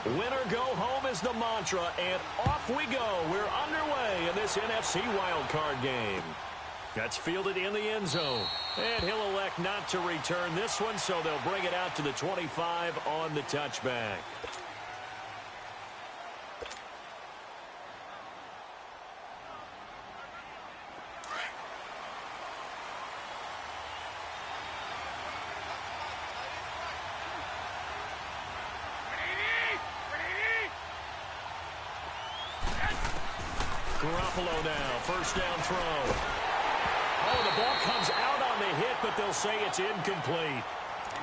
Win or go home is the mantra, and off we go. We're underway in this NFC wildcard game. That's fielded in the end zone. And he'll elect not to return this one, so they'll bring it out to the 25 on the touchback. Garoppolo now, first down throw. Oh, the ball comes out on the hit, but they'll say it's incomplete.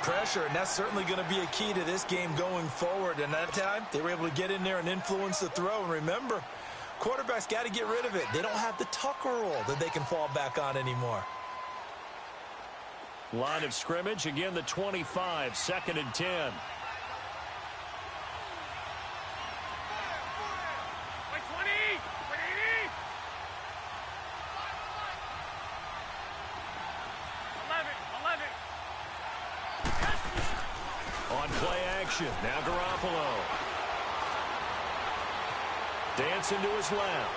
Pressure, and that's certainly going to be a key to this game going forward. And that time, they were able to get in there and influence the throw. And remember, quarterbacks got to get rid of it. They don't have the Tucker rule that they can fall back on anymore. Line of scrimmage, again the 25, 2nd and 10. Now Garoppolo. Dancing to his left.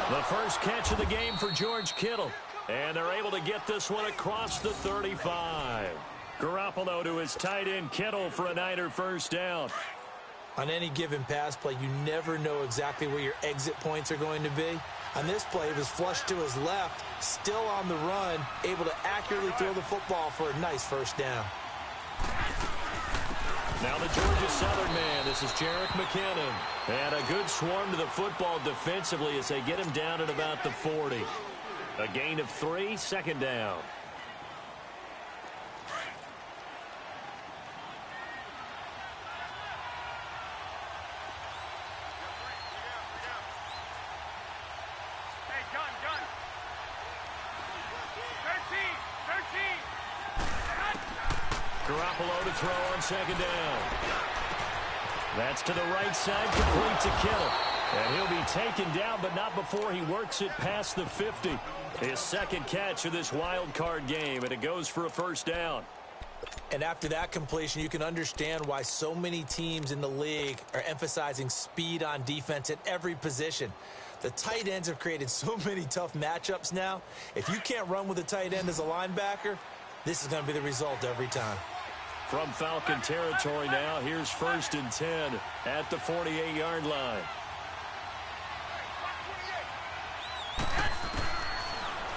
The first catch of the game for George Kittle. And they're able to get this one across the 35. Garoppolo to his tight end Kittle for a Niner first down. On any given pass play, you never know exactly where your exit points are going to be. On this play, he was flushed to his left, still on the run, able to accurately throw the football for a nice first down. Now the Georgia Southern man, this is Jerick McKinnon. And a good swarm to the football defensively as they get him down at about the 40. A gain of 3, 2nd down. Garoppolo to throw on 2nd down. That's to the right side, complete to Kittle. And he'll be taken down, but not before he works it past the 50. His second catch of this wild card game, and it goes for a first down. And after that completion, you can understand why so many teams in the league are emphasizing speed on defense at every position. The tight ends have created so many tough matchups now. If you can't run with a tight end as a linebacker, this is going to be the result every time. From Falcon territory now, here's 1st and 10 at the 48-yard line.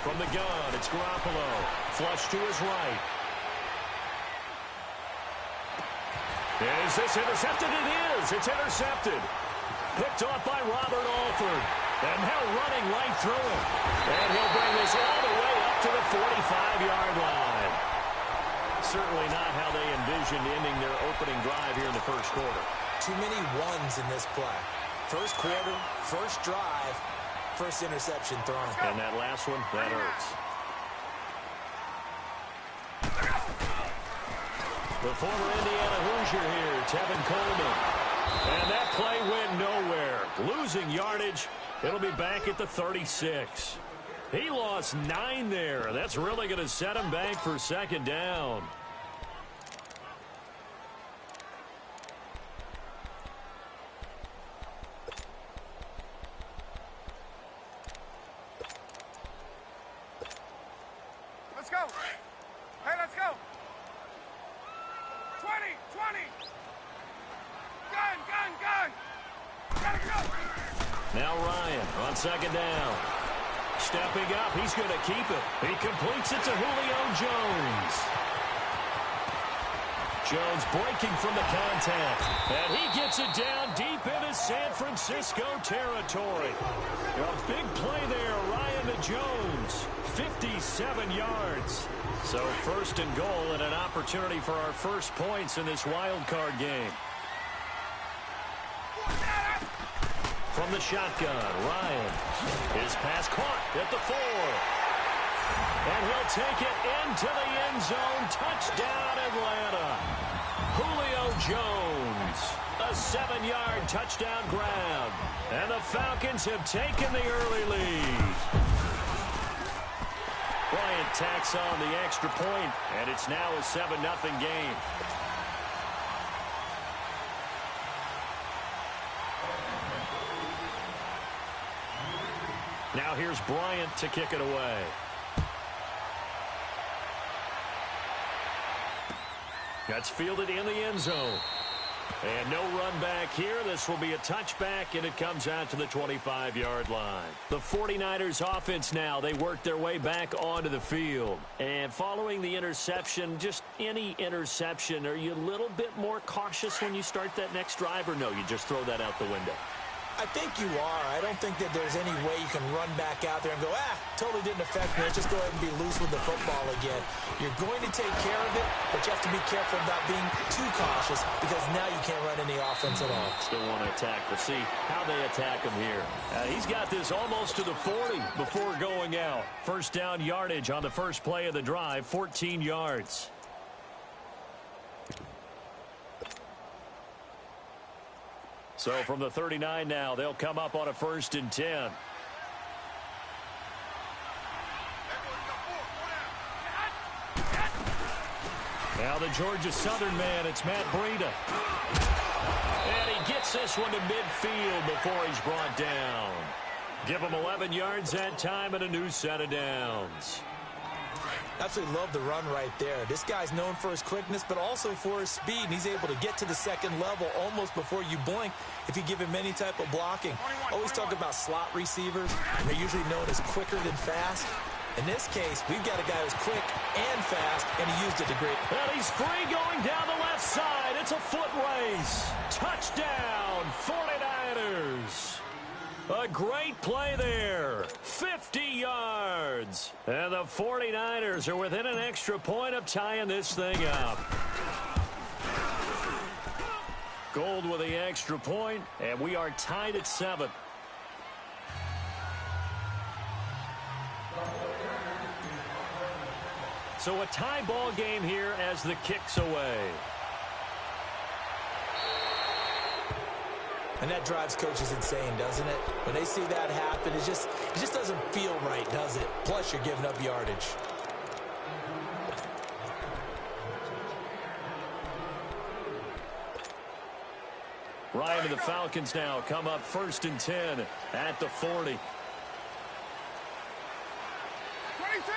From the gun, it's Garoppolo. Flush to his right. Is this intercepted? It is. It's intercepted. Picked off by Robert Alford. And now running right through him. And he'll bring this all the way up to the 45-yard line. Certainly not how they envisioned ending their opening drive here in the first quarter. Too many ones in this play. First quarter, first drive, first interception thrown. And that last one, that hurts. The former Indiana Hoosier here, Tevin Coleman. And that play went nowhere. Losing yardage. It'll be back at the 36. He lost 9 there. That's really going to set him back for 2nd down. Let's go. Hey, let's go. 20, 20. Gun, gun, gun. Gotta go. Now Ryan on 2nd down. Stepping up, he's going to keep it. He completes it to Julio Jones. Jones breaking from the contact. And he gets it down deep into San Francisco territory. A big play there, Ryan to Jones. 57 yards. So 1st and goal and an opportunity for our first points in this wild card game. From the shotgun, Ryan. His pass caught at the 4. And he'll take it into the end zone. Touchdown, Atlanta. Julio Jones. A 7-yard touchdown grab. And the Falcons have taken the early lead. Bryant tacks on the extra point, and it's now a 7-0 game. Now here's Bryant to kick it away. That's fielded in the end zone. And no run back here. This will be a touchback, and it comes out to the 25-yard line. The 49ers offense now, they work their way back onto the field. And following the interception, just any interception, are you a little bit more cautious when you start that next drive, or no, you just throw that out the window? I think you are. I don't think that there's any way you can run back out there and go, totally didn't affect me. Let's just go ahead and be loose with the football again. You're going to take care of it, but you have to be careful about being too cautious because now you can't run any offense at all. Still want to attack. We'll see how they attack him here. He's got this almost to the 40 before going out. First down yardage on the first play of the drive, 14 yards. So from the 39 now, they'll come up on a 1st and 10. Now the Georgia Southern man, it's Matt Breida. And he gets this one to midfield before he's brought down. Give him 11 yards that time and a new set of downs. Absolutely love the run right there. This guy's known for his quickness, but also for his speed. And he's able to get to the second level almost before you blink if you give him any type of blocking. Always talk about slot receivers, and they're usually known as quicker than fast. In this case, we've got a guy who's quick and fast, and he used it to great. Well, he's free going down the left side. It's a foot race. Touchdown, 49ers. A great play there. 50 yards. And the 49ers are within an extra point of tying this thing up. Gold with the extra point, and we are tied at 7. So a tie ball game here as the kick's away. And that drives coaches insane, doesn't it? When they see that happen, it just doesn't feel right, does it? Plus, you're giving up yardage. Ryan and the Falcons now come up 1st and 10 at the 40. 22!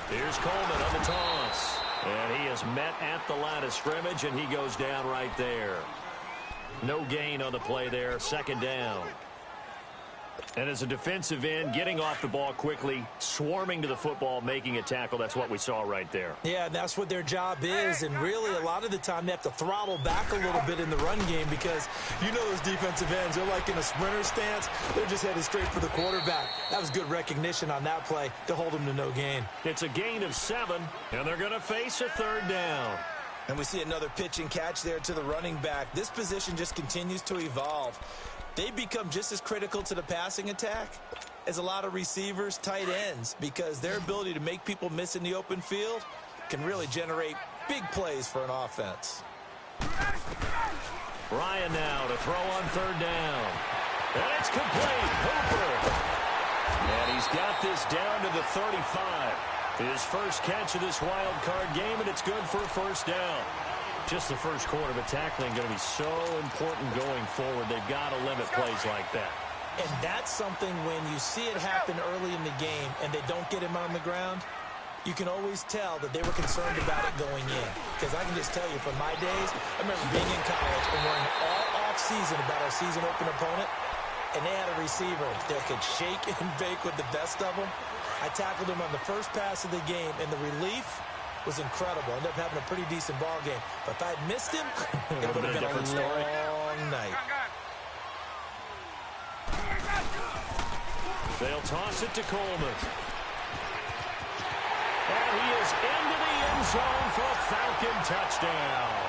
Here's Coleman on the toss. And he is met at the line of scrimmage, and he goes down right there. No gain on the play there. 2nd down. And as a defensive end, getting off the ball quickly, swarming to the football, making a tackle, that's what we saw right there. Yeah, that's what their job is. And really, a lot of the time, they have to throttle back a little bit in the run game because you know those defensive ends, they're like in a sprinter stance. They're just headed straight for the quarterback. That was good recognition on that play to hold them to no gain. It's a gain of 7, and they're going to face a 3rd down. And we see another pitch and catch there to the running back. This position just continues to evolve. They become just as critical to the passing attack as a lot of receivers, tight ends, because their ability to make people miss in the open field can really generate big plays for an offense. Ryan now to throw on 3rd down. And it's complete. Hooper. And he's got this down to the 35. His first catch of this wild card game, and it's good for a 1st down. Just the first quarter, but tackling going to be so important going forward. They've got to limit plays like that. And that's something when you see it happen early in the game and they don't get him on the ground, you can always tell that they were concerned about it going in. Because I can just tell you from my days, I remember being in college and worrying all off-season about our season open opponent, and they had a receiver that could shake and bake with the best of them. I tackled him on the first pass of the game, and the relief was incredible. Ended up having a pretty decent ball game. But if I had missed him, it would have been a long night. They'll toss it to Coleman. And he is into the end zone for a Falcon touchdown.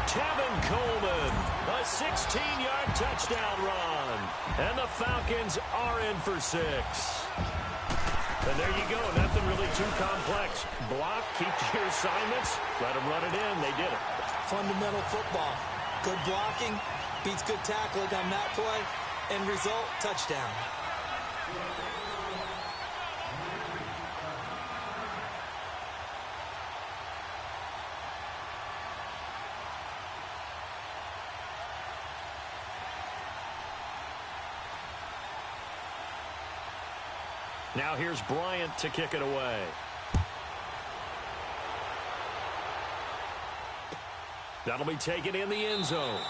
Tevin Coleman, a 16-yard touchdown run. And the Falcons are in for 6. And there you go. Nothing really too complex. Block, keep to your assignments, let them run it in. They did it. Fundamental football. Good blocking beats good tackling on that play. End result, touchdown. Now here's Bryant to kick it away. That'll be taken in the end zone.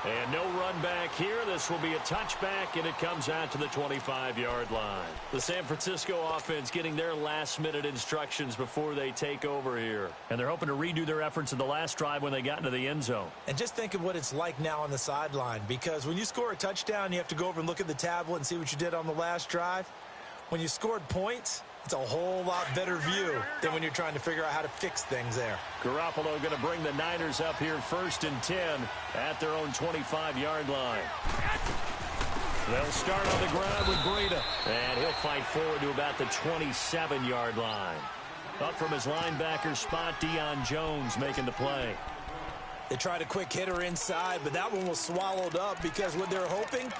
And no run back here. This will be a touchback, and it comes out to the 25-yard line. The San Francisco offense getting their last-minute instructions before they take over here. And they're hoping to redo their efforts in the last drive when they got into the end zone. And just think of what it's like now on the sideline, because when you score a touchdown, you have to go over and look at the tablet and see what you did on the last drive. When you scored points, it's a whole lot better view than when you're trying to figure out how to fix things there. Garoppolo going to bring the Niners up here 1st and 10 at their own 25-yard line. They'll start on the ground with Breida, and he'll fight forward to about the 27-yard line. Up from his linebacker spot, Deion Jones making the play. They tried a quick hitter inside, but that one was swallowed up because what they're hoping,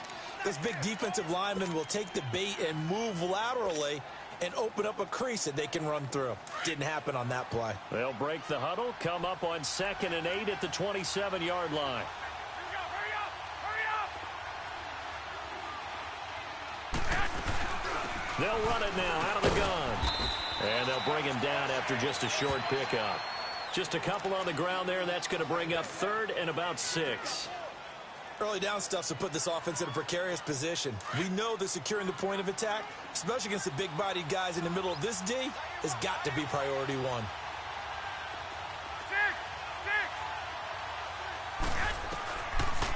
this big defensive lineman will take the bait and move laterally and open up a crease that they can run through. Didn't happen on that play. They'll break the huddle, come up on 2nd and 8 at the 27-yard line. They'll run it now out of the gun. And they'll bring him down after just a short pickup. Just a couple on the ground there, and that's going to bring up 3rd and about 6. Early down stuff's to put this offense in a precarious position. We know that securing the point of attack, especially against the big-bodied guys in the middle of this D, has got to be priority one.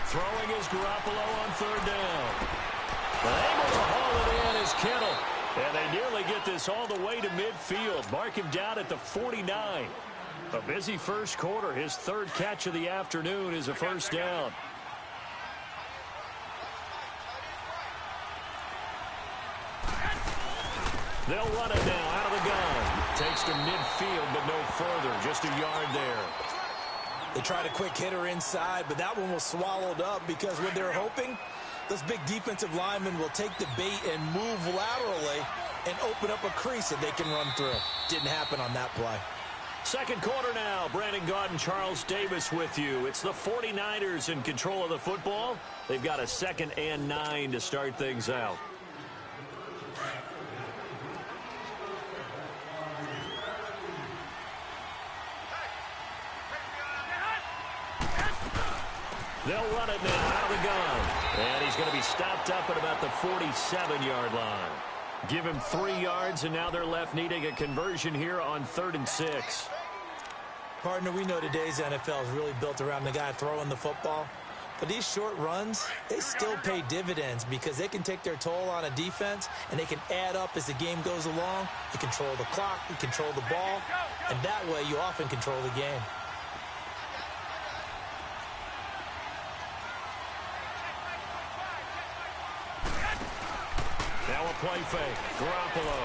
Throwing is Garoppolo on 3rd down. Able to haul it in is Kittle. And they nearly get this all the way to midfield. Mark him down at the 49. A busy first quarter. His 3rd catch of the afternoon is a 1st down. They'll run it now out of the gun. Takes to midfield, but no further. Just a yard there. They tried a quick hitter inside, but that one was swallowed up because what they're hoping, this big defensive lineman will take the bait and move laterally and open up a crease that they can run through. Didn't happen on that play. Second quarter now. Brandon Gaudin and Charles Davis with you. It's the 49ers in control of the football. They've got a 2nd and 9 to start things out. They'll run it now out of the gun. And he's going to be stopped up at about the 47-yard line. Give him 3 yards, and now they're left needing a conversion here on 3rd and 6. Partner, we know today's NFL is really built around the guy throwing the football. But these short runs, they still pay dividends because they can take their toll on a defense, and they can add up as the game goes along. You control the clock, you control the ball, and that way you often control the game. Now a play fake. Garoppolo.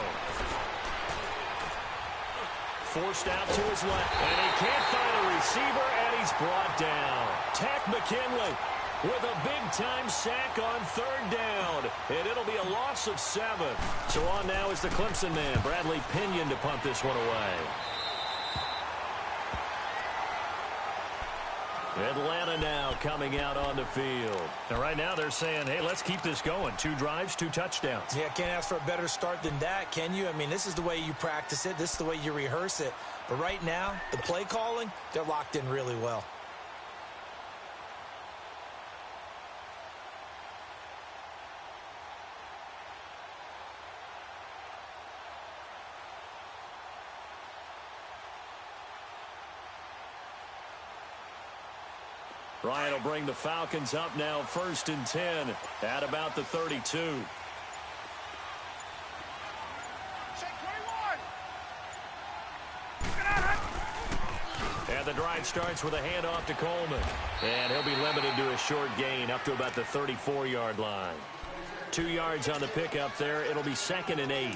Forced out to his left. And he can't find a receiver, and he's brought down. Takk McKinley with a big-time sack on 3rd down. And it'll be a loss of 7. So on now is the Clemson man, Bradley Pinion, to punt this one away. Atlanta now coming out on the field. And right now they're saying, hey, let's keep this going. 2 drives, 2 touchdowns. Yeah, can't ask for a better start than that, can you? I mean, this is the way you practice it. This is the way you rehearse it. But right now, the play calling, they're locked in really well. Ryan will bring the Falcons up now 1st and 10 at about the 32. And the drive starts with a handoff to Coleman. And he'll be limited to a short gain up to about the 34-yard line. 2 yards on the pickup there. It'll be 2nd and 8.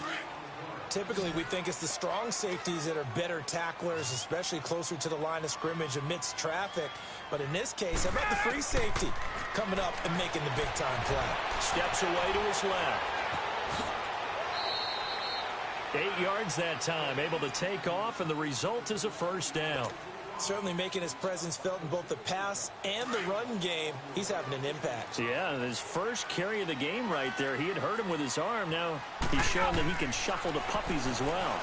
Typically, we think it's the strong safeties that are better tacklers, especially closer to the line of scrimmage amidst traffic. But in this case, how about the free safety coming up and making the big-time play? Steps away to his left. 8 yards that time, able to take off, and the result is a 1st down. Certainly making his presence felt in both the pass and the run game. He's having an impact. Yeah, his first carry of the game right there. He had hurt him with his arm. Now he's shown that he can shuffle the puppies as well.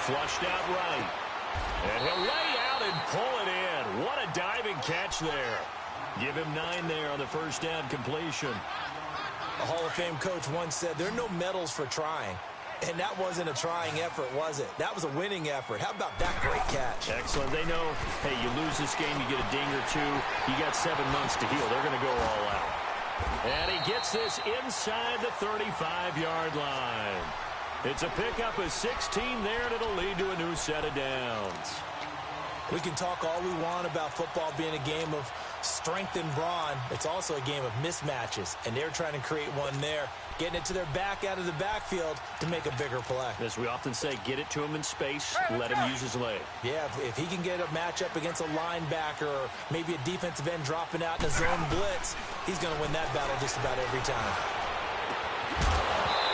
Flushed out right. And he'll lay out and pull it in. What a diving catch there. Give him 9 there on the first down completion. A Hall of Fame coach once said, there are no medals for trying. And that wasn't a trying effort, was it? That was a winning effort. How about that great catch? Excellent. They know, hey, you lose this game, you get a ding or two. You got 7 months to heal. They're going to go all out. And he gets this inside the 35-yard line. It's a pickup of 16 there, and it'll lead to a new set of downs. We can talk all we want about football being a game of strength and brawn. It's also a game of mismatches, and they're trying to create one there, getting it to their back out of the backfield to make a bigger play. As we often say, get it to him in space, let him use his leg. Yeah, if he can get a matchup against a linebacker or maybe a defensive end dropping out in a zone blitz, he's going to win that battle just about every time.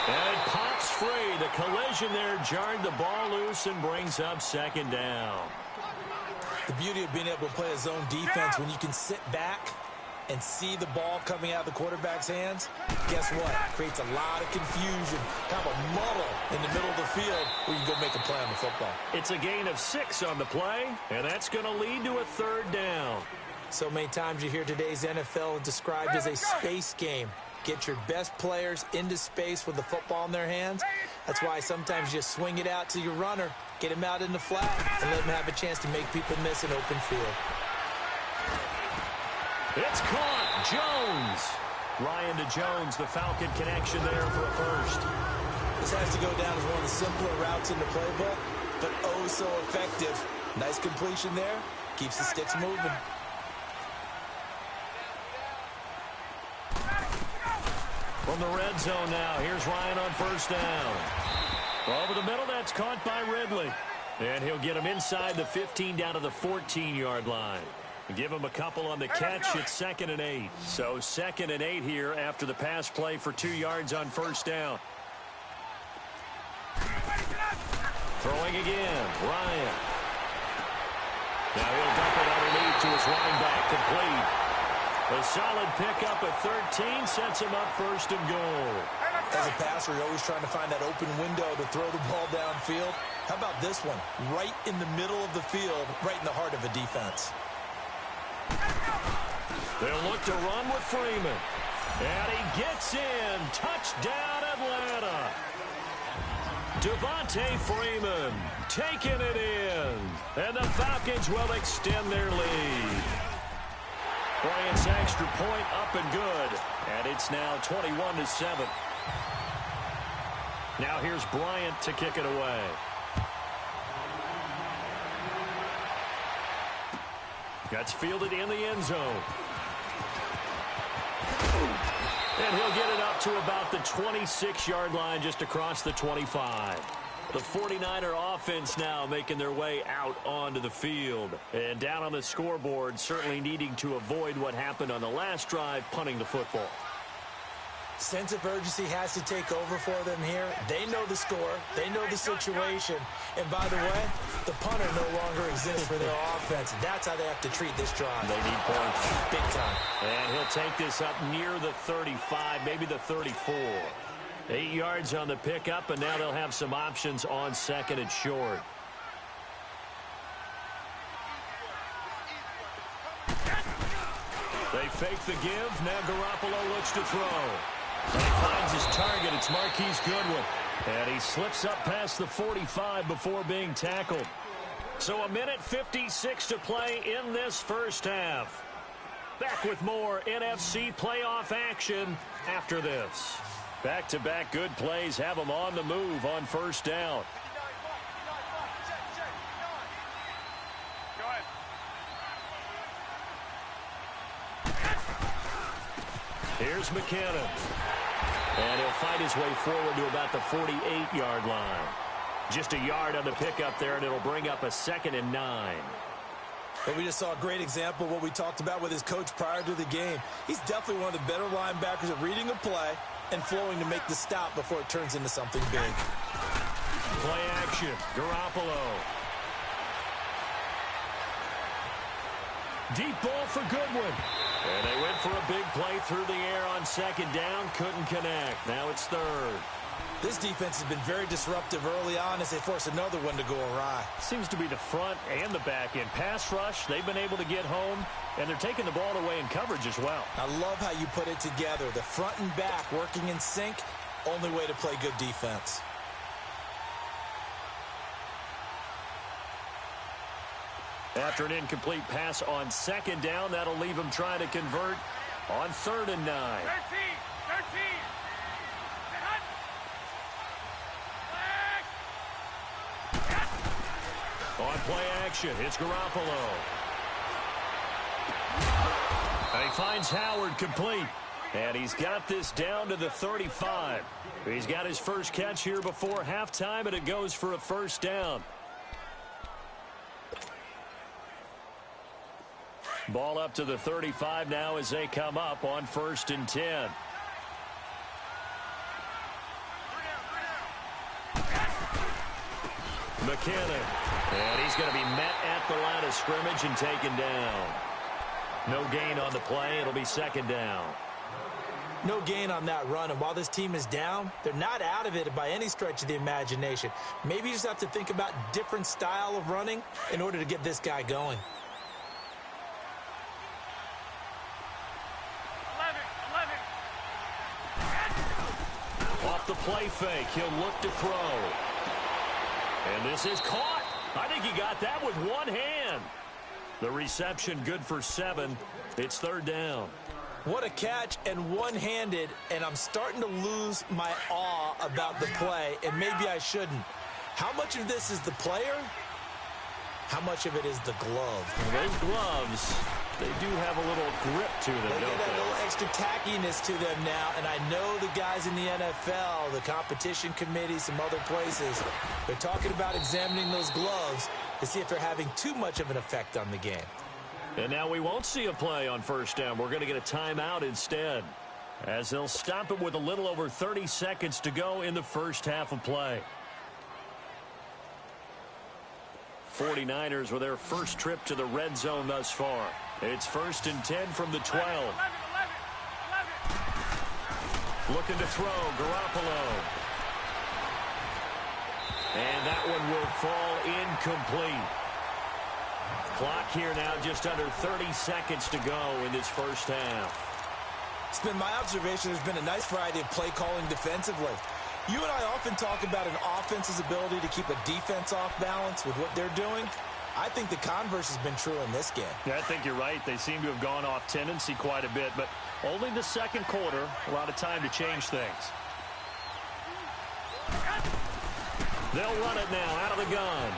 And it pops free. The collision there jarred the ball loose and brings up second down. The beauty of being able to play a zone defense when you can sit back and see the ball coming out of the quarterback's hands, guess what? Creates a lot of confusion, kind of a muddle in the middle of the field where you can go make a play on the football. It's a gain of 6 on the play, and that's going to lead to a third down. So many times you hear today's NFL described as a space game. Get your best players into space with the football in their hands. That's why sometimes you just swing it out to your runner, get him out in the flat, and let him have a chance to make people miss an open field. It's caught. Jones. Ryan to Jones, the Falcon connection there for a first. This has to go down as one of the simpler routes in the playbook, but oh so effective. Nice completion there. Keeps the sticks moving. From the red zone now, here's Ryan on first down. Over the middle, that's caught by Ridley. And he'll get him inside the 15 down to the 14-yard line. Give him a couple on the catch. It's 2nd and 8. So 2nd and 8 here after the pass play for 2 yards on first down. Throwing again, Ryan. Now he'll dump it underneath to his running back, complete. A solid pickup at 13 sets him up 1st and goal. As a passer, you're always trying to find that open window to throw the ball downfield. How about this one? Right in the middle of the field, right in the heart of a defense. They'll look to run with Freeman. And he gets in. Touchdown, Atlanta. Devontae Freeman taking it in. And the Falcons will extend their lead. Bryant's extra point up and good. And it's now 21-7. Now here's Bryant to kick it away. That's fielded in the end zone. And he'll get it up to about the 26-yard line, just across the 25. The 49er offense now making their way out onto the field. And down on the scoreboard, certainly needing to avoid what happened on the last drive, punting the football. Sense of urgency has to take over for them here. They know the score. They know the situation. And by the way, the punter no longer exists for their offense. That's how they have to treat this drive. They need points. Big time. And he'll take this up near the 35, maybe the 34. 8 yards on the pickup, and now they'll have some options on 2nd and short. They fake the give. Now Garoppolo looks to throw. And he finds his target. It's Marquise Goodwin. And he slips up past the 45 before being tackled. So 1:56 to play in this first half. Back with more NFC playoff action after this. Back-to-back good plays have them on the move on first down. Here's McKinnon. And he'll fight his way forward to about the 48-yard line. Just a yard on the pickup there, and it'll bring up a 2nd and 9. But we just saw a great example of what we talked about with his coach prior to the game. He's definitely one of the better linebackers at reading a play and flowing to make the stop before it turns into something big. Play action. Garoppolo. Deep ball for Goodwin. And they went for a big play through the air on second down. Couldn't connect. Now it's third. This defense has been very disruptive early on as they force another one to go awry. Seems to be the front and the back end. Pass rush, they've been able to get home, and they're taking the ball away in coverage as well. I love how you put it together. The front and back working in sync, only way to play good defense. After an incomplete pass on second down, that'll leave him trying to convert on 3rd and 9. 13. On play action, it's Garoppolo. And he finds Howard complete. And he's got this down to the 35. He's got his first catch here before halftime, and it goes for a first down. Ball up to the 35 now as they come up on 1st and 10. McKinnon. And he's going to be met at the line of scrimmage and taken down. No gain on the play. It'll be 2nd down. No gain on that run, and while this team is down, they're not out of it by any stretch of the imagination. Maybe you just have to think about different style of running in order to get this guy going. 11. Off the play fake, he'll look to throw. And this is caught. I think he got that with one hand. The reception good for 7. It's 3rd down. What a catch, and one-handed, and I'm starting to lose my awe about the play, and maybe I shouldn't. How much of this is the player? How much of it is the glove? Well, those gloves, they do have a little grip to them, They don't get that they? little extra tackiness to them now, and I know the guys in the NFL, the competition committee, some other places, they're talking about examining those gloves to see if they're having too much of an effect on the game. And now we won't see a play on 1st down. We're going to get a timeout instead, as they'll stop it with a little over 30 seconds to go in the first half of play. 49ers with their first trip to the red zone thus far. It's 1st and 10 from the 12. 11. Looking to throw, Garoppolo. And that one will fall incomplete. Clock here now just under 30 seconds to go in this first half. It's been my observation there's been a nice variety of play calling defensively. You and I often talk about an offense's ability to keep a defense off balance with what they're doing. I think the converse has been true in this game. Yeah, I think you're right. They seem to have gone off tendency quite a bit, but only the second quarter, a lot of time to change things. They'll run it now out of the gun.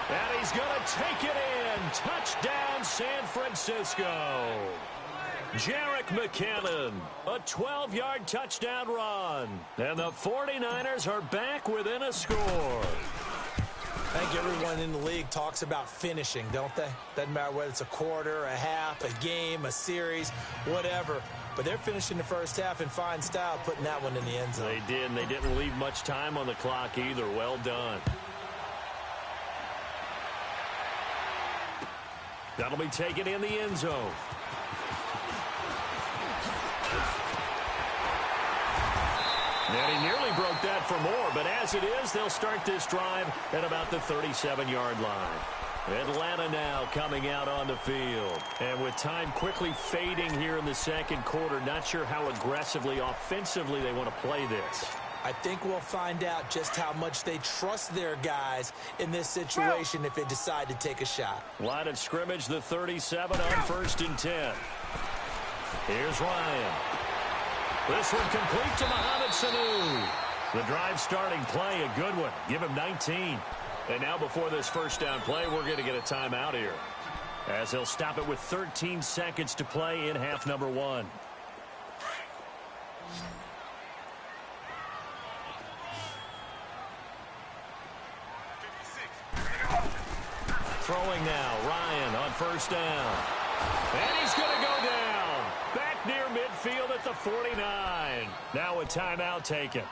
And he's going to take it in. Touchdown, San Francisco. Jerick McKinnon, a 12-yard touchdown run. And the 49ers are back within a score. I think everyone in the league talks about finishing, don't they? Doesn't matter whether it's a quarter, a half, a game, a series, whatever. But they're finishing the first half in fine style, putting that one in the end zone. They did, and they didn't leave much time on the clock either. Well done. That'll be taken in the end zone. And he nearly broke that for more, but as it is, they'll start this drive at about the 37-yard line. Atlanta now coming out on the field. And with time quickly fading here in the second quarter, not sure how aggressively, offensively they want to play this. I think we'll find out just how much they trust their guys in this situation if they decide to take a shot. Line of scrimmage, the 37 on 1st and 10. Here's Ryan. This one complete to Mohamed Sanu. The drive starting play, a good one. Give him 19. And now before this first down play, we're going to get a timeout here, as he'll stop it with 13 seconds to play in half number 1. Throwing now, Ryan on 1st down. And he's going to go down. Back near midfield at the 49. Now a timeout taken.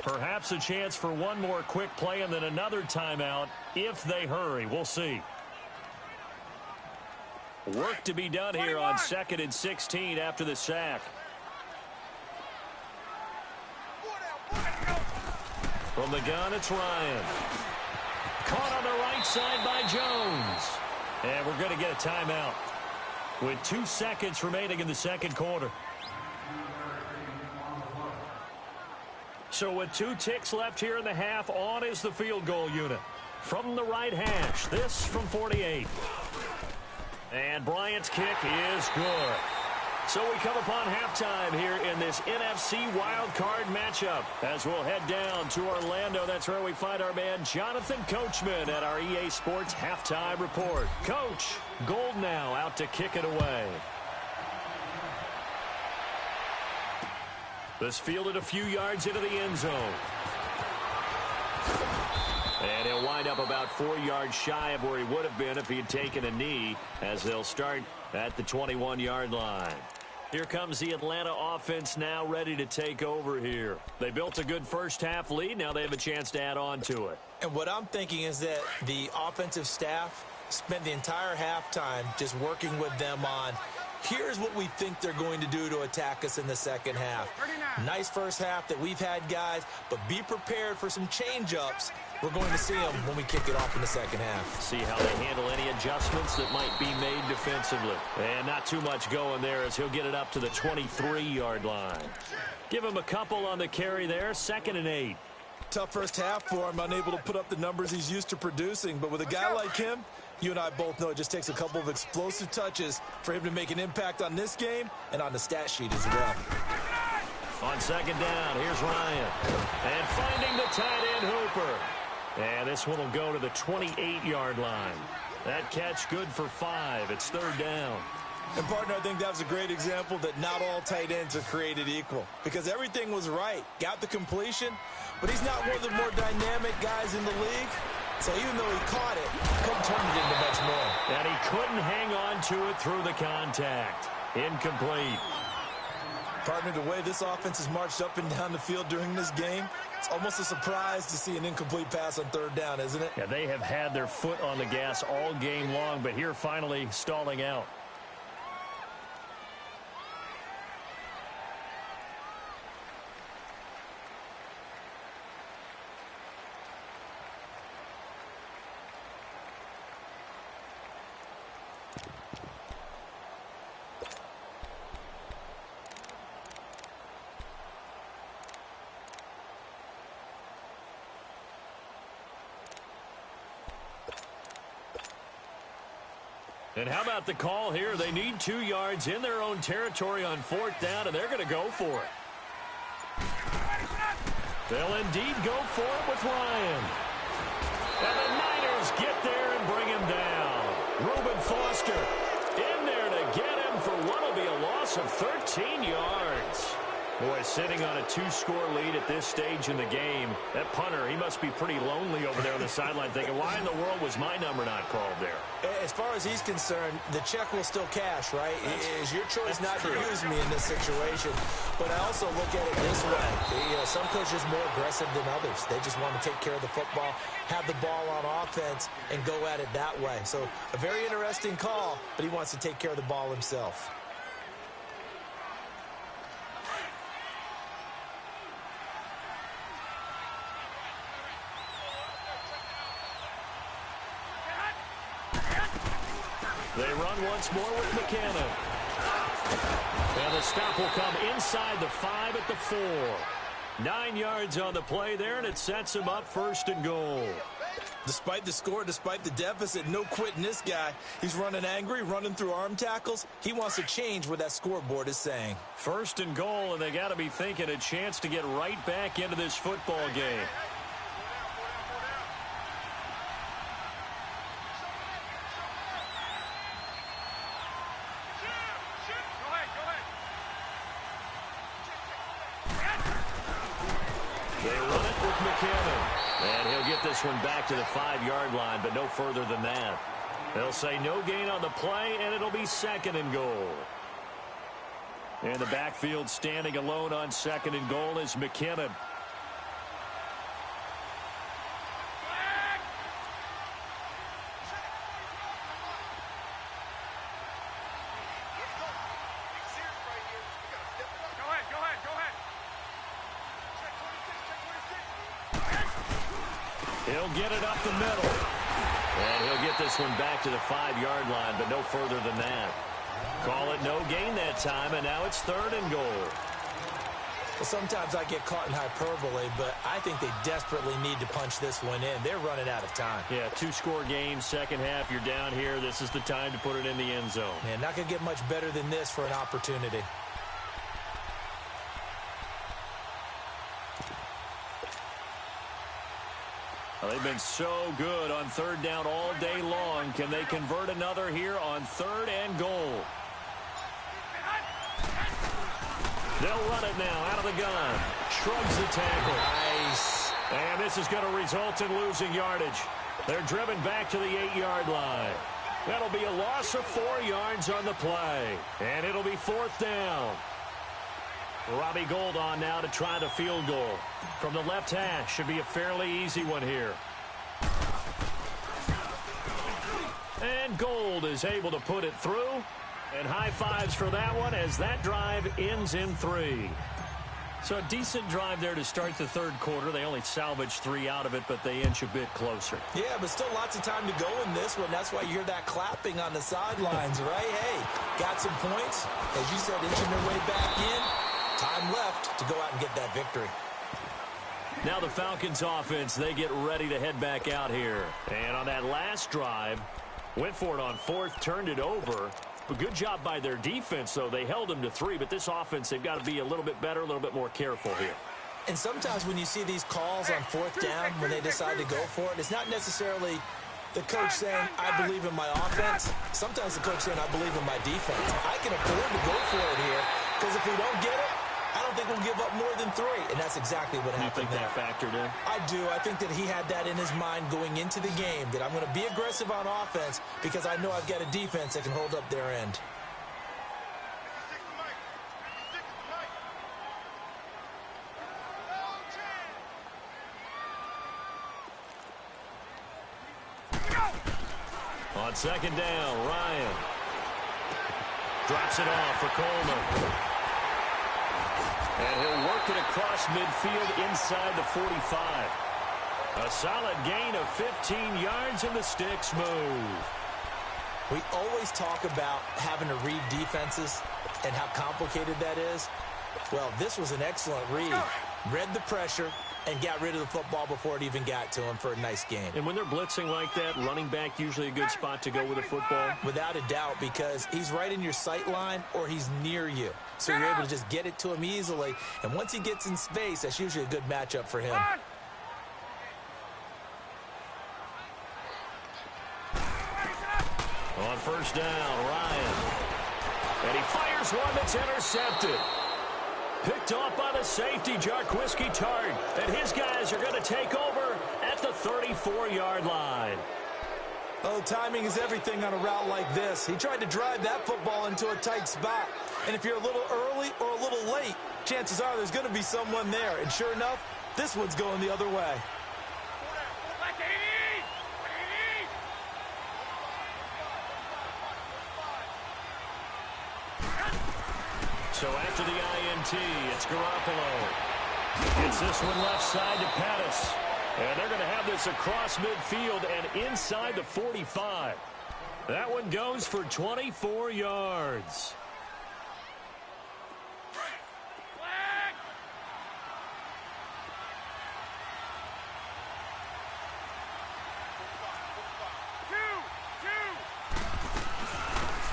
Perhaps a chance for one more quick play and then another timeout if they hurry. We'll see. Work to be done here on 2nd and 16 after the sack. From the gun, it's Ryan. Caught on the right side by Jones. And we're going to get a timeout with 2 seconds remaining in the second quarter. So with 2 ticks left here in the half, on is the field goal unit. From the right hash, this from 48. And Bryant's kick is good. So we come upon halftime here in this NFC wildcard matchup. As we'll head down to Orlando, that's where we find our man Jonathan Coachman at our EA Sports Halftime Report. Coach, Gold now out to kick it away. This fielded a few yards into the end zone. And he'll wind up about 4 yards shy of where he would have been if he had taken a knee, as they'll start at the 21-yard line. Here comes the Atlanta offense now ready to take over here. They built a good first-half lead. Now they have a chance to add on to it. And what I'm thinking is that the offensive staff spent the entire halftime just working with them on, here's what we think they're going to do to attack us in the second half. Nice first half that we've had, guys, but be prepared for some change-ups. We're going to see them when we kick it off in the second half. See how they handle any adjustments that might be made defensively. And not too much going there as he'll get it up to the 23-yard line. Give him a couple on the carry there, 2nd and 8. Tough first half for him, unable to put up the numbers he's used to producing. But with a guy like him, you and I both know it just takes a couple of explosive touches for him to make an impact on this game and on the stat sheet as well. On 2nd down, here's Ryan. And finding the tight end Hooper. And this one will go to the 28-yard line. That catch good for 5. It's 3rd down. And, partner, I think that was a great example that not all tight ends are created equal. Because everything was right. Got the completion, but he's not one of the more dynamic guys in the league. So even though he caught it, he couldn't turn it into much more. And he couldn't hang on to it through the contact. Incomplete. Partner, the way this offense has marched up and down the field during this game, it's almost a surprise to see an incomplete pass on 3rd down, isn't it? Yeah, they have had their foot on the gas all game long, but here finally stalling out. And how about the call here? They need 2 yards in their own territory on 4th down, and they're going to go for it. They'll indeed go for it with Ryan. And the Niners get there and bring him down. Reuben Foster in there to get him for what will be a loss of 13 yards. Boy, sitting on a 2-score lead at this stage in the game. That punter, he must be pretty lonely over there on the sideline thinking, why in the world was my number not called there? As far as he's concerned, the check will still cash, right? It is your choice not to use me in this situation. But I also look at it this way. Some coaches are more aggressive than others. They just want to take care of the football, have the ball on offense, and go at it that way. So a very interesting call, but he wants to take care of the ball himself. They run once more with McKinnon. And the stop will come inside the 5 at the 4. 9 yards on the play there, and it sets him up 1st and goal. Despite the score, despite the deficit, no quitting this guy. He's running angry, running through arm tackles. He wants to change what that scoreboard is saying. 1st and goal, and they got to be thinking a chance to get right back into this football game. And he'll get this one back to the 5-yard line, but no further than that. They'll say no gain on the play, and it'll be 2nd and goal. In the backfield, standing alone on 2nd and goal is McKinnon. He'll get it up the middle. And he'll get this one back to the 5-yard line, but no further than that. Call it no gain that time, and now it's 3rd and goal. Well, sometimes I get caught in hyperbole, but I think they desperately need to punch this one in. They're running out of time. Yeah, 2-score game, second half, you're down here. This is the time to put it in the end zone. Man, not going to get much better than this for an opportunity. Well, they've been so good on 3rd down all day long. Can they convert another here on 3rd and goal? They'll run it now out of the gun. Shrugs the tackle. Nice. And this is going to result in losing yardage. They're driven back to the 8-yard line. That'll be a loss of 4 yards on the play. And it'll be 4th down. Robbie Gould on now to try the field goal. From the left hash, should be a fairly easy one here. And Gould is able to put it through. And high fives for that one as that drive ends in 3. So a decent drive there to start the 3rd quarter. They only salvaged 3 out of it, but they inch a bit closer. Yeah, but still lots of time to go in this one. That's why you hear that clapping on the sidelines, right? Hey, got some points. As you said, inching their way back in. Time left to go out and get that victory. Now the Falcons offense, they get ready to head back out here. And on that last drive, went for it on 4th, turned it over. A good job by their defense, though. They held them to 3, but this offense, they've got to be a little bit better, a little bit more careful here. And sometimes when you see these calls on 4th down, when they decide to go for it, it's not necessarily the coach saying, I believe in my offense. Sometimes the coach saying, I believe in my defense. I can afford to go for it here, because if we don't get it, I don't think we'll give up more than 3. And that's exactly what happened there. You think that factored in? I do. I think that he had that in his mind going into the game, that I'm going to be aggressive on offense because I know I've got a defense that can hold up their end. On 2nd down, Ryan drops it off for Coleman. And he'll work it across midfield inside the 45. A solid gain of 15 yards, and the sticks move. We always talk about having to read defenses and how complicated that is. Well, this was an excellent read. Read the pressure and got rid of the football before it even got to him for a nice game. And when they're blitzing like that, running back usually a good spot to go with a football? Without a doubt, because he's right in your sight line or he's near you. So you're able to just get it to him easily. And once he gets in space, that's usually a good matchup for him. On 1st down, Ryan. And he fires one that's intercepted. Picked off by the safety, Jarquiski Tart. And his guys are going to take over at the 34-yard line. Oh, timing is everything on a route like this. He tried to drive that football into a tight spot. And if you're a little early or a little late, chances are there's going to be someone there. And sure enough, this one's going the other way. So after the INT, it's Garoppolo. Gets this one left side to Pettis. And they're going to have this across midfield and inside the 45. That one goes for 24 yards.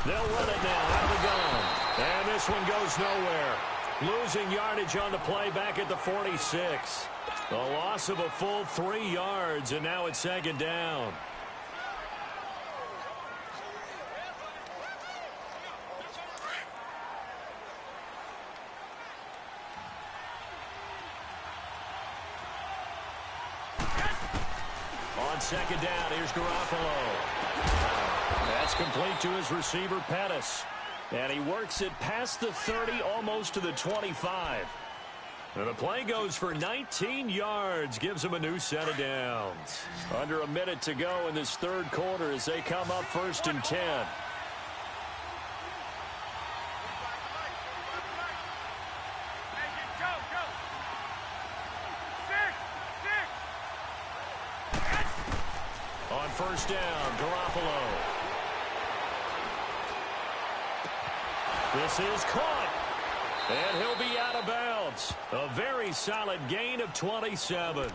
They'll run it now out of the gun. And this one goes nowhere. Losing yardage on the play back at the 46. A loss of a full 3 yards, and now it's 2nd down. On 2nd down, here's Garoppolo. That's complete to his receiver, Pettis. And he works it past the 30, almost to the 25. And the play goes for 19 yards, gives him a new set of downs. Under a minute to go in this 3rd quarter as they come up 1st and 10. first down. Garoppolo. This is caught. And he'll be out of bounds. A very solid gain of 27.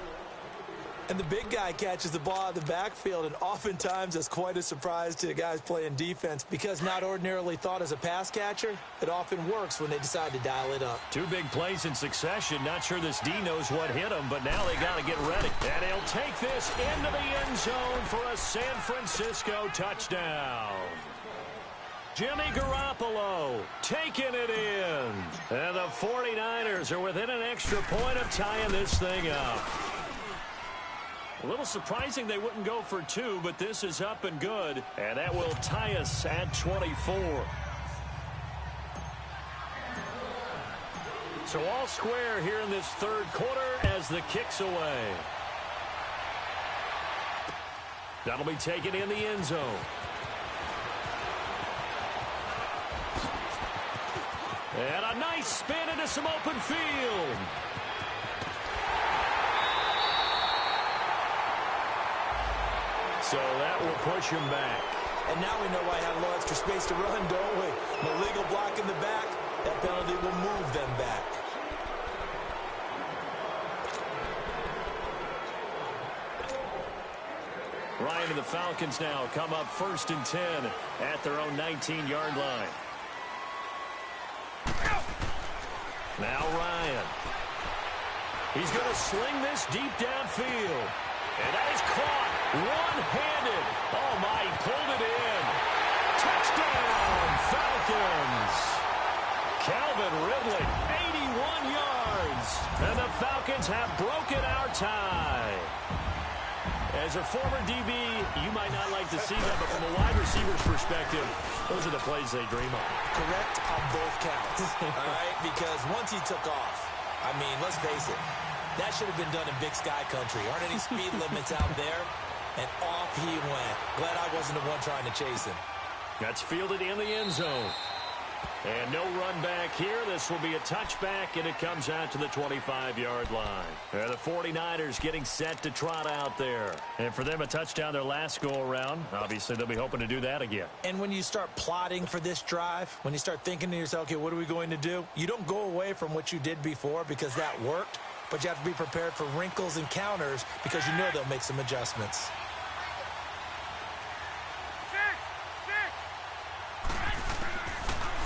And the big guy catches the ball out of the backfield, and oftentimes that's quite a surprise to the guys playing defense because not ordinarily thought as a pass catcher, it often works when they decide to dial it up. Two big plays in succession. Not sure this D knows what hit him, but now they got to get ready. And he'll take this into the end zone for a San Francisco touchdown. Jimmy Garoppolo taking it in. And the 49ers are within an extra point of tying this thing up. A little surprising they wouldn't go for two, but this is up and good. And that will tie us at 24. So all square here in this third quarter as the kick's away. That'll be taken in the end zone. And a nice spin into some open field. So that will push him back. And now we know why I had a little extra space to run, don't we? An illegal block in the back. That penalty will move them back. Ryan and the Falcons now come up 1st and 10 at their own 19-yard line. Now Ryan. He's going to sling this deep downfield. And that is caught one-handed. Oh, my, he pulled it in. Touchdown, Falcons. Calvin Ridley, 81 yards. And the Falcons have broken our tie. As a former DB, you might not like to see that, but from a wide receiver's perspective, those are the plays they dream of. Correct on both counts, all right? Because once he took off, I mean, let's face it, that should have been done in Big Sky country. Aren't any speed limits out there? And off he went. Glad I wasn't the one trying to chase him. That's fielded in the end zone. And no run back here. This will be a touchback, and it comes out to the 25-yard line. And the 49ers getting set to trot out there. And for them, a touchdown their last go-around. Obviously, they'll be hoping to do that again. And when you start plotting for this drive, when you start thinking to yourself, okay, what are we going to do? You don't go away from what you did before because that worked. But you have to be prepared for wrinkles and counters because you know they'll make some adjustments.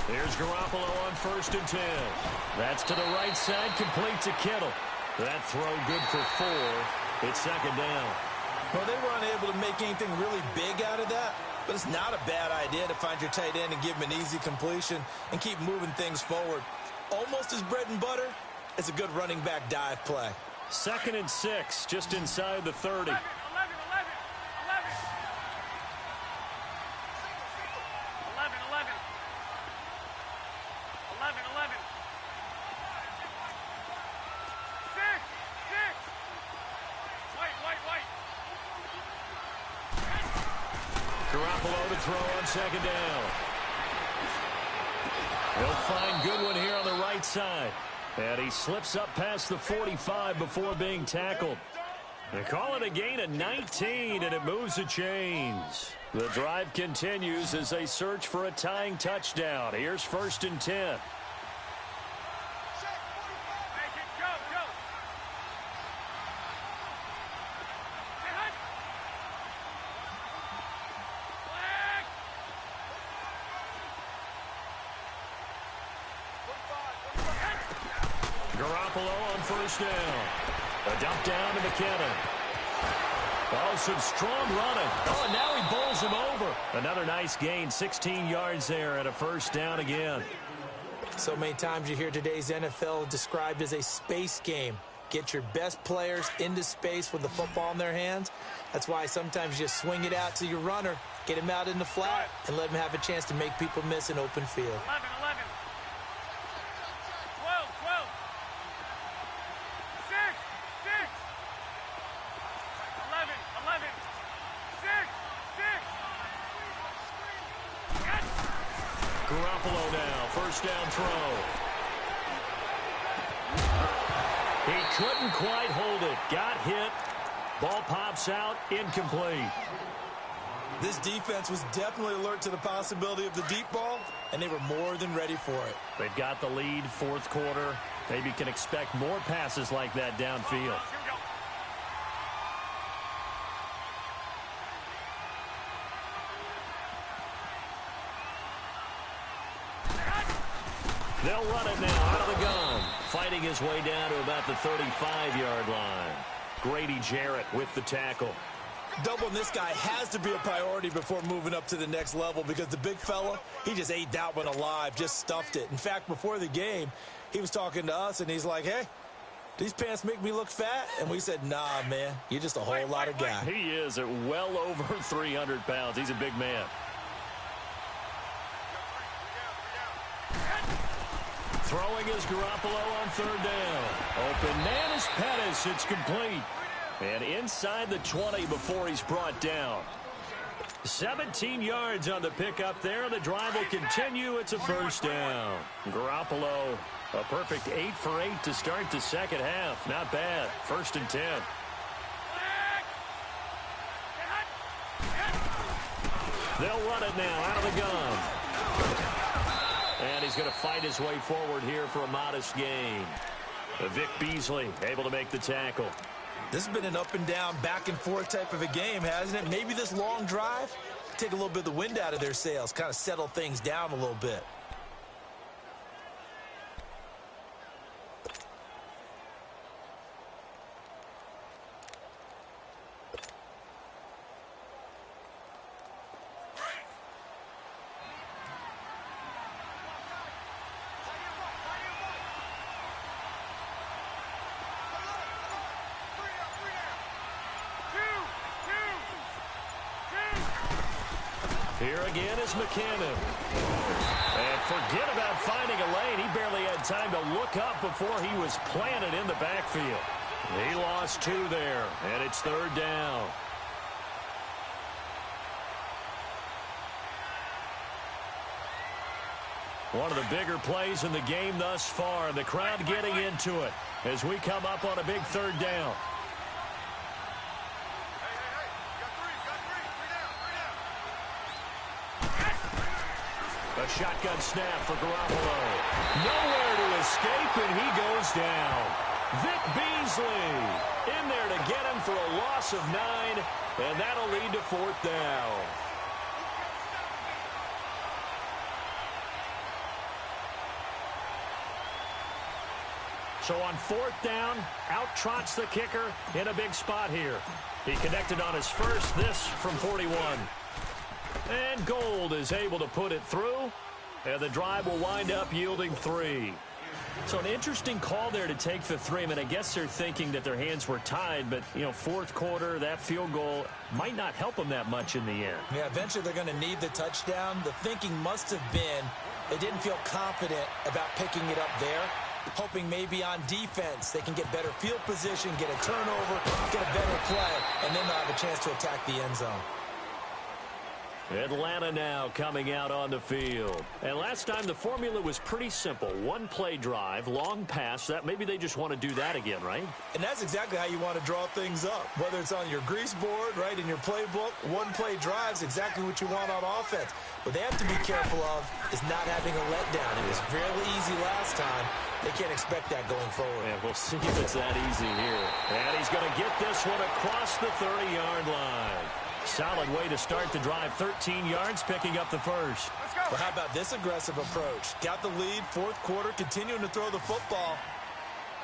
Here's Garoppolo on 1st and 10. That's to the right side, complete to Kittle. That throw good for 4. It's 2nd down. Well, they were unable to make anything really big out of that, but it's not a bad idea to find your tight end and give him an easy completion and keep moving things forward. Almost as bread and butter. It's a good running back dive play. 2nd and 6, just inside the 30. 11. 6. Garoppolo to throw on 2nd down. He'll find Goodwin here on the right side. And he slips up past the 45 before being tackled. They call it a gain of 19, and it moves the chains. The drive continues as they search for a tying touchdown. Here's 1st and 10. Garoppolo on 1st down. A dump down to McKinnon. Oh, some strong running. Oh, and now he bowls him over. Another nice gain, 16 yards there and a 1st down again. So many times you hear today's NFL described as a space game. Get your best players into space with the football in their hands. That's why sometimes you swing it out to your runner, get him out in the flat, and let him have a chance to make people miss an open field. 11. 12. 6. 11. 6. Garoppolo now, 1st down throw. He couldn't quite hold it. Got hit. Ball pops out, incomplete. This defense was definitely alert to the possibility of the deep ball, and they were more than ready for it. They've got the lead, fourth quarter. Maybe can expect more passes like that downfield. Here we go. They'll run it now out of the gun. Fighting his way down to about the 35-yard line. Grady Jarrett with the tackle. Doubling this guy has to be a priority before moving up to the next level because the big fella, he just ate that one alive, just stuffed it. In fact, before the game, he was talking to us, and he's like, hey, these pants make me look fat? And we said, nah, man, you're just a whole lot of guy. He is at well over 300 pounds. He's a big man. Throwing is Garoppolo on third down. Open man is Pettis. It's complete. And inside the 20 before he's brought down. 17 yards on the pickup there. The drive will continue. It's a first down. Garoppolo, a perfect 8 for 8 to start the second half. Not bad. First and 10. They'll run it now out of the gun. And he's going to fight his way forward here for a modest gain. Vic Beasley able to make the tackle. This has been an up and down, back and forth type of a game, hasn't it? Maybe this long drive, take a little bit of the wind out of their sails, kind of settle things down a little bit. Here again is McKinnon. And forget about finding a lane. He barely had time to look up before he was planted in the backfield. He lost 2 there, and it's third down. One of the bigger plays in the game thus far, and the crowd getting into it as we come up on a big third down. A shotgun snap for Garoppolo. Nowhere to escape, and he goes down. Vic Beasley in there to get him for a loss of 9, and that'll lead to fourth down. So on fourth down, out trots the kicker in a big spot here. He connected on his first, this from 41. And Gold is able to put it through, and the drive will wind up yielding 3. So an interesting call there to take the 3. I mean, I guess they're thinking that their hands were tied, but, you know, fourth quarter, that field goal might not help them that much in the end. Yeah, eventually they're going to need the touchdown. The thinking must have been they didn't feel confident about picking it up there, hoping maybe on defense they can get better field position, get a turnover, get a better play, and then they'll have a chance to attack the end zone. Atlanta now coming out on the field. And last time the formula was pretty simple. One play drive, long pass. That maybe they just want to do that again, right? And that's exactly how you want to draw things up. Whether it's on your grease board, right, in your playbook, one play drive's exactly what you want on offense. What they have to be careful of is not having a letdown. It was fairly easy last time. They can't expect that going forward. Yeah, we'll see if it's that easy here. And he's going to get this one across the 30-yard line. Solid way to start the drive. 13 yards, picking up the first. Well, how about this aggressive approach? Got the lead, fourth quarter, continuing to throw the football.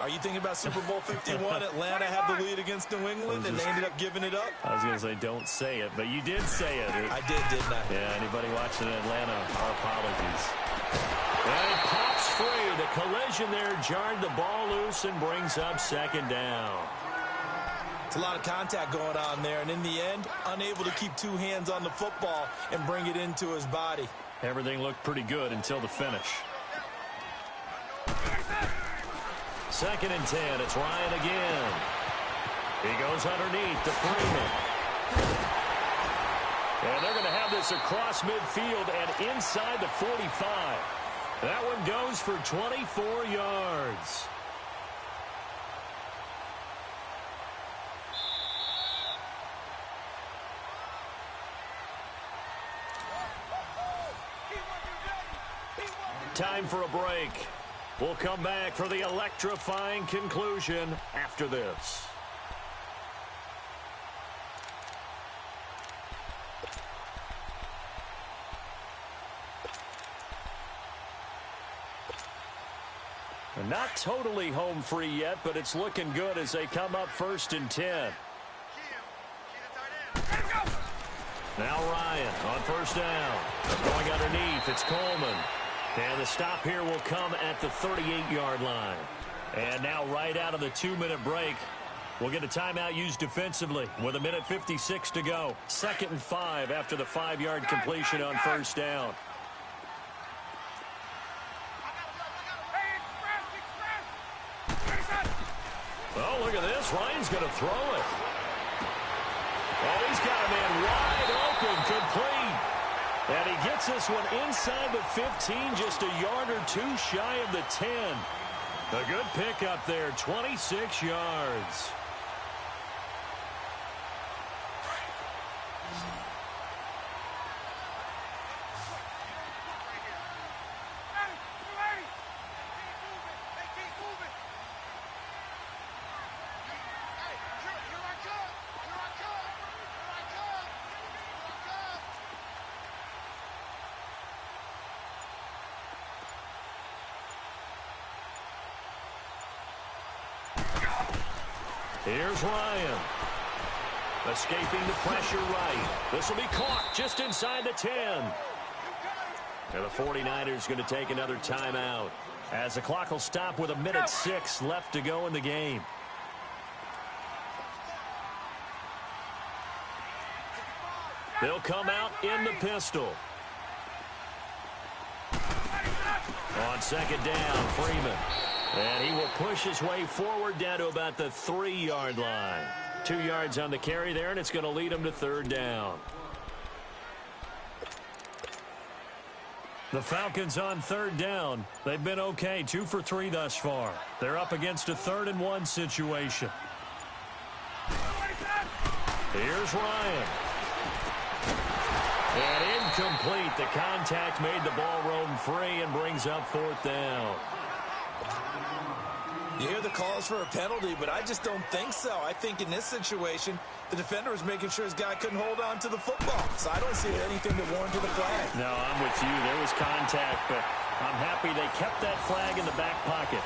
Are you thinking about Super Bowl 51? Atlanta had the lead against New England, and they ended up giving it up? I was going to say, don't say it, but you did say it. I did, didn't I? Yeah, anybody watching Atlanta, our apologies. And it pops free. The collision there jarred the ball loose and brings up second down. It's a lot of contact going on there, and in the end, unable to keep 2 hands on the football and bring it into his body. Everything looked pretty good until the finish. Second and 10. It's Ryan again. He goes underneath to Freeman. And they're going to have this across midfield and inside the 45. That one goes for 24 yards. Time for a break. We'll come back for the electrifying conclusion after this. Not totally home free yet, but it's looking good as they come up 1st and 10. Now Ryan on 1st down. Going underneath, it's Coleman. And the stop here will come at the 38-yard line. And now right out of the 2-minute break, we'll get a timeout used defensively with 1:56 to go. 2nd and 5 after the 5-yard completion on 1st down. Oh, look at this. Ryan's going to throw it. Oh, he's got a man wide open, complete. And he gets this one inside the 15, just a yard or two shy of the 10. A good pickup there, 26 yards. Here's Ryan. Escaping the pressure right. This will be caught just inside the 10. And the 49ers going to take another timeout as the clock will stop with 1:06 left to go in the game. They'll come out in the pistol. On 2nd down, Freeman. And he will push his way forward down to about the 3-yard line. 2 yards on the carry there, and it's going to lead him to 3rd down. The Falcons on 3rd down. They've been okay, 2 for 3 thus far. They're up against a 3rd and 1 situation. Here's Ryan. And incomplete. The contact made the ball roam free and brings up 4th down. You hear the calls for a penalty, but I just don't think so. I think in this situation, the defender was making sure his guy couldn't hold on to the football. So I don't see anything that warranted a flag. No, I'm with you. There was contact, but I'm happy they kept that flag in the back pocket.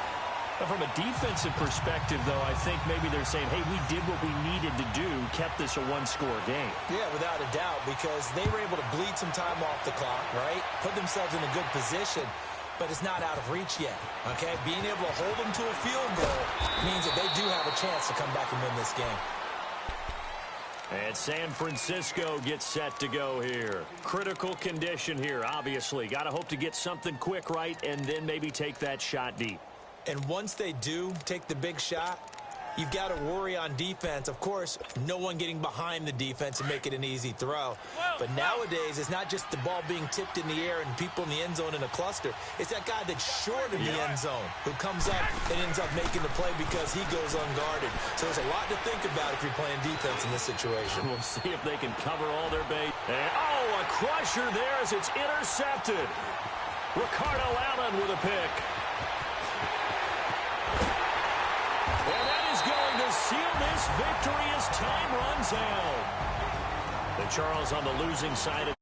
But from a defensive perspective, though, I think maybe they're saying, hey, we did what we needed to do, kept this a 1-score game. Yeah, without a doubt, because they were able to bleed some time off the clock, right? Put themselves in a good position. But it's not out of reach yet, okay? Being able to hold them to a field goal means that they do have a chance to come back and win this game. And San Francisco gets set to go here. Critical condition here, obviously. Got to hope to get something quick right and then maybe take that shot deep. And once they do take the big shot, you've got to worry on defense. Of course, no one getting behind the defense and make it an easy throw. But nowadays, it's not just the ball being tipped in the air and people in the end zone in a cluster. It's that guy that's short of the end zone who comes up and ends up making the play because he goes unguarded. So there's a lot to think about if you're playing defense in this situation. We'll see if they can cover all their base. And, oh, a crusher there as it's intercepted. Ricardo Allen with a pick. And that is going to seal this victory as time runs out. The Charles on the losing side.